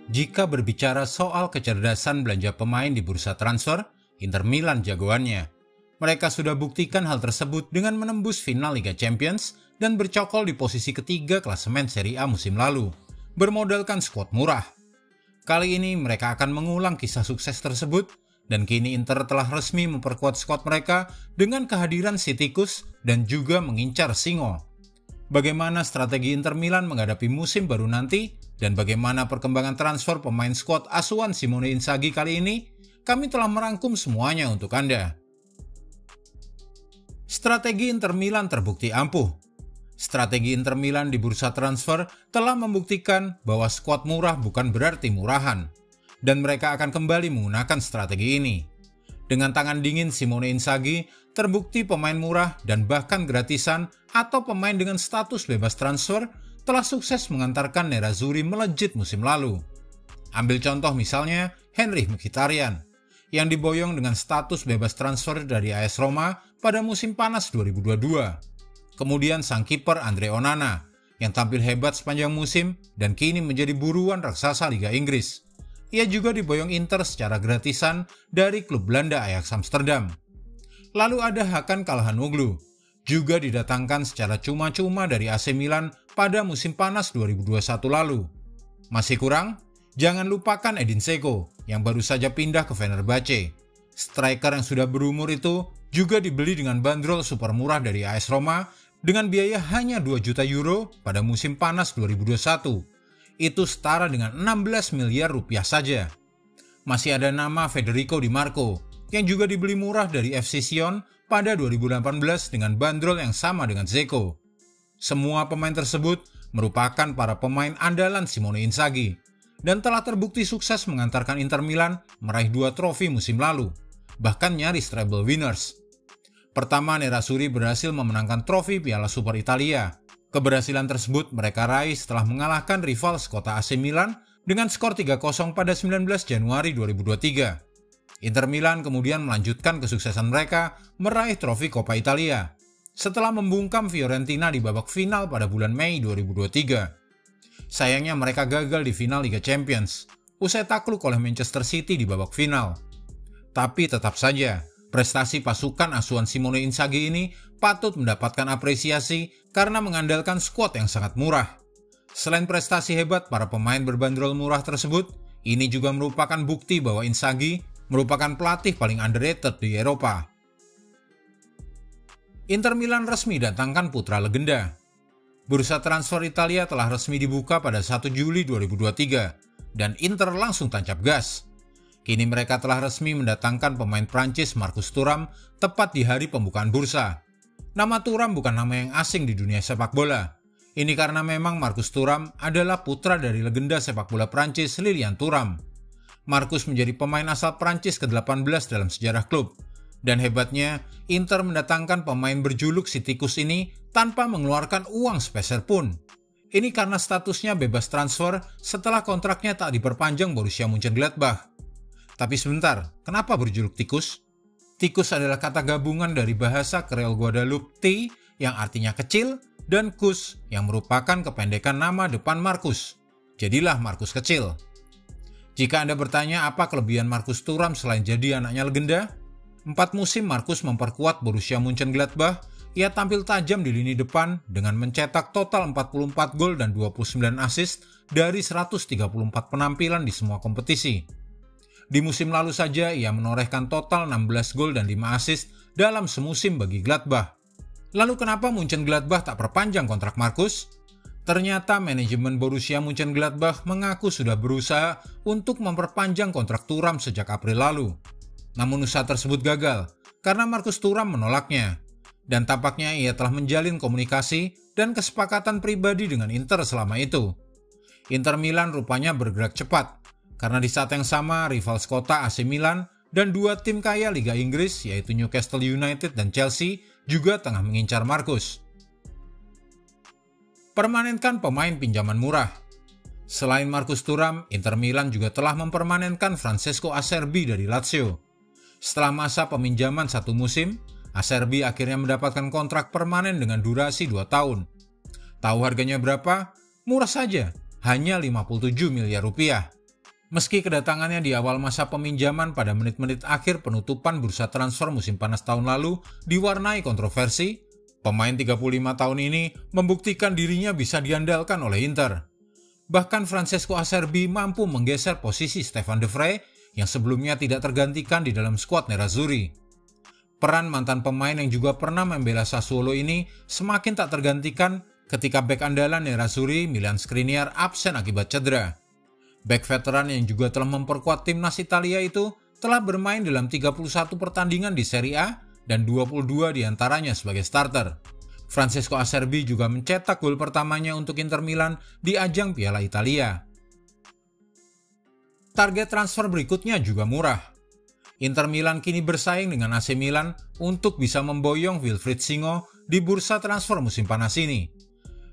Jika berbicara soal kecerdasan belanja pemain di bursa transfer, Inter Milan jagoannya. Mereka sudah buktikan hal tersebut dengan menembus final Liga Champions dan bercokol di posisi ketiga klasemen Serie A musim lalu, bermodalkan skuad murah. Kali ini mereka akan mengulang kisah sukses tersebut, dan kini Inter telah resmi memperkuat skuad mereka dengan kehadiran si tikus dan juga mengincar singo. Bagaimana strategi Inter Milan menghadapi musim baru nanti, dan bagaimana perkembangan transfer pemain skuad asuhan Simone Inzaghi kali ini, kami telah merangkum semuanya untuk Anda. Strategi Inter Milan terbukti ampuh. Strategi Inter Milan di bursa transfer telah membuktikan bahwa skuad murah bukan berarti murahan, dan mereka akan kembali menggunakan strategi ini. Dengan tangan dingin Simone Inzaghi, terbukti pemain murah dan bahkan gratisan atau pemain dengan status bebas transfer telah sukses mengantarkan Nerazzurri melejit musim lalu. Ambil contoh misalnya Henrikh Mkhitaryan, yang diboyong dengan status bebas transfer dari AS Roma pada musim panas 2022. Kemudian sang kiper Andre Onana, yang tampil hebat sepanjang musim dan kini menjadi buruan raksasa Liga Inggris. Ia juga diboyong Inter secara gratisan dari klub Belanda Ajax Amsterdam. Lalu ada Hakan Calhanoglu, juga didatangkan secara cuma-cuma dari AC Milan pada musim panas 2021 lalu. Masih kurang? Jangan lupakan Edin Dzeko yang baru saja pindah ke Fenerbahce. Striker yang sudah berumur itu juga dibeli dengan bandrol super murah dari AS Roma dengan biaya hanya 2 juta euro pada musim panas 2021. Itu setara dengan 16 miliar rupiah saja. Masih ada nama Federico Di Marco yang juga dibeli murah dari FC Sion pada 2018 dengan bandrol yang sama dengan Dzeko. Semua pemain tersebut merupakan para pemain andalan Simone Inzaghi dan telah terbukti sukses mengantarkan Inter Milan meraih 2 trofi musim lalu, bahkan nyaris treble winners. Pertama, Nerazzurri berhasil memenangkan trofi Piala Super Italia. Keberhasilan tersebut mereka raih setelah mengalahkan rival sekota AC Milan dengan skor 3-0 pada 19 Januari 2023. Inter Milan kemudian melanjutkan kesuksesan mereka meraih trofi Coppa Italia setelah membungkam Fiorentina di babak final pada bulan Mei 2023. Sayangnya mereka gagal di final Liga Champions, usai takluk oleh Manchester City di babak final. Tapi tetap saja, prestasi pasukan asuhan Simone Inzaghi ini patut mendapatkan apresiasi karena mengandalkan skuad yang sangat murah. Selain prestasi hebat para pemain berbandrol murah tersebut, ini juga merupakan bukti bahwa Inzaghi merupakan pelatih paling underrated di Eropa. Inter Milan resmi datangkan putra legenda. Bursa transfer Italia telah resmi dibuka pada 1 Juli 2023 dan Inter langsung tancap gas. Kini mereka telah resmi mendatangkan pemain Prancis Marcus Thuram tepat di hari pembukaan bursa. Nama Thuram bukan nama yang asing di dunia sepak bola. Ini karena memang Marcus Thuram adalah putra dari legenda sepak bola Prancis Lilian Thuram. Marcus menjadi pemain asal Prancis ke-18 dalam sejarah klub. Dan hebatnya, Inter mendatangkan pemain berjuluk si tikus ini tanpa mengeluarkan uang sepeser pun. Ini karena statusnya bebas transfer setelah kontraknya tak diperpanjang Borussia Mönchengladbach. Tapi sebentar, kenapa berjuluk tikus? Tikus adalah kata gabungan dari bahasa Kreol Guadeloupe T yang artinya kecil dan Kus yang merupakan kependekan nama depan Marcus. Jadilah Marcus kecil. Jika Anda bertanya apa kelebihan Marcus Thuram selain jadi anaknya legenda, 4 musim Marcus memperkuat Borussia Mönchengladbach. Ia tampil tajam di lini depan dengan mencetak total 44 gol dan 29 assist dari 134 penampilan di semua kompetisi. Di musim lalu saja ia menorehkan total 16 gol dan 5 assist dalam semusim bagi Gladbach. Lalu kenapa Mönchengladbach tak perpanjang kontrak Marcus? Ternyata manajemen Borussia Mönchengladbach mengaku sudah berusaha untuk memperpanjang kontrak Thuram sejak April lalu. Namun usaha tersebut gagal karena Marcus Thuram menolaknya. Dan tampaknya ia telah menjalin komunikasi dan kesepakatan pribadi dengan Inter selama itu. Inter Milan rupanya bergerak cepat, karena di saat yang sama rival sekota AC Milan dan 2 tim kaya Liga Inggris yaitu Newcastle United dan Chelsea juga tengah mengincar Marcus. Permanenkan pemain pinjaman murah. Selain Marcus Thuram, Inter Milan juga telah mempermanenkan Francesco Acerbi dari Lazio. Setelah masa peminjaman 1 musim, Acerbi akhirnya mendapatkan kontrak permanen dengan durasi 2 tahun. Tahu harganya berapa? Murah saja, hanya 57 miliar rupiah. Meski kedatangannya di awal masa peminjaman pada menit-menit akhir penutupan bursa transfer musim panas tahun lalu diwarnai kontroversi, pemain 35 tahun ini membuktikan dirinya bisa diandalkan oleh Inter. Bahkan Francesco Acerbi mampu menggeser posisi Stefan De Vrij yang sebelumnya tidak tergantikan di dalam skuad Nerazzurri. Peran mantan pemain yang juga pernah membela Sassuolo ini semakin tak tergantikan ketika bek andalan Nerazzurri Milan Skriniar absen akibat cedera. Bek veteran yang juga telah memperkuat timnas Italia itu telah bermain dalam 31 pertandingan di Serie A dan 22 diantaranya sebagai starter. Francesco Acerbi juga mencetak gol pertamanya untuk Inter Milan di ajang Piala Italia. Target transfer berikutnya juga murah. Inter Milan kini bersaing dengan AC Milan untuk bisa memboyong Wilfried Singo di bursa transfer musim panas ini.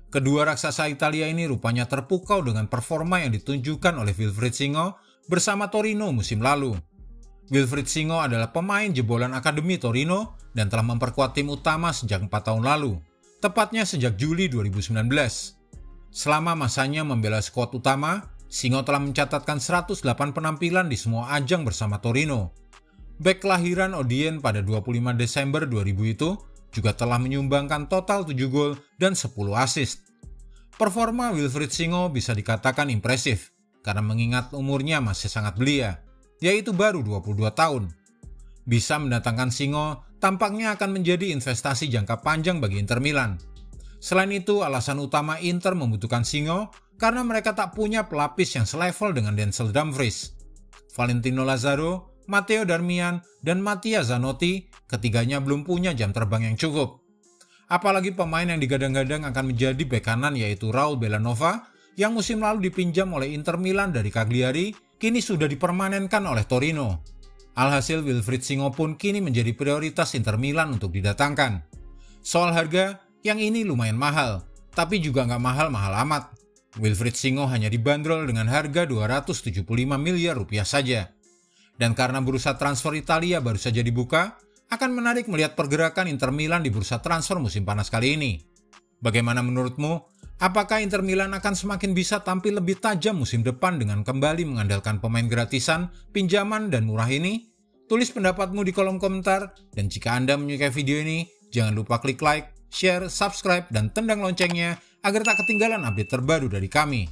Kedua raksasa Italia ini rupanya terpukau dengan performa yang ditunjukkan oleh Wilfried Singo bersama Torino musim lalu. Wilfried Singo adalah pemain jebolan Akademi Torino dan telah memperkuat tim utama sejak 4 tahun lalu, tepatnya sejak Juli 2019. Selama masanya membela skuad utama, Singo telah mencatatkan 108 penampilan di semua ajang bersama Torino. Bek kelahiran Odien pada 25 Desember 2000 itu juga telah menyumbangkan total 7 gol dan 10 assist. Performa Wilfried Singo bisa dikatakan impresif karena mengingat umurnya masih sangat belia, yaitu baru 22 tahun. Bisa mendatangkan Singo tampaknya akan menjadi investasi jangka panjang bagi Inter Milan. Selain itu, alasan utama Inter membutuhkan Singo karena mereka tak punya pelapis yang selevel dengan Denzel Dumfries. Valentino Lazaro, Matteo Darmian, dan Mattia Zanotti ketiganya belum punya jam terbang yang cukup. Apalagi pemain yang digadang-gadang akan menjadi bek kanan yaitu Raul Bellanova yang musim lalu dipinjam oleh Inter Milan dari Cagliari kini sudah dipermanenkan oleh Torino. Alhasil Wilfried Singo pun kini menjadi prioritas Inter Milan untuk didatangkan. Soal harga, yang ini lumayan mahal, tapi juga nggak mahal-mahal amat. Wilfried Singo hanya dibanderol dengan harga 275 miliar rupiah saja. Dan karena bursa transfer Italia baru saja dibuka, akan menarik melihat pergerakan Inter Milan di bursa transfer musim panas kali ini. Bagaimana menurutmu? Apakah Inter Milan akan semakin bisa tampil lebih tajam musim depan dengan kembali mengandalkan pemain gratisan, pinjaman, dan murah ini? Tulis pendapatmu di kolom komentar, dan jika Anda menyukai video ini, jangan lupa klik like, share, subscribe, dan tendang loncengnya agar tak ketinggalan update terbaru dari kami.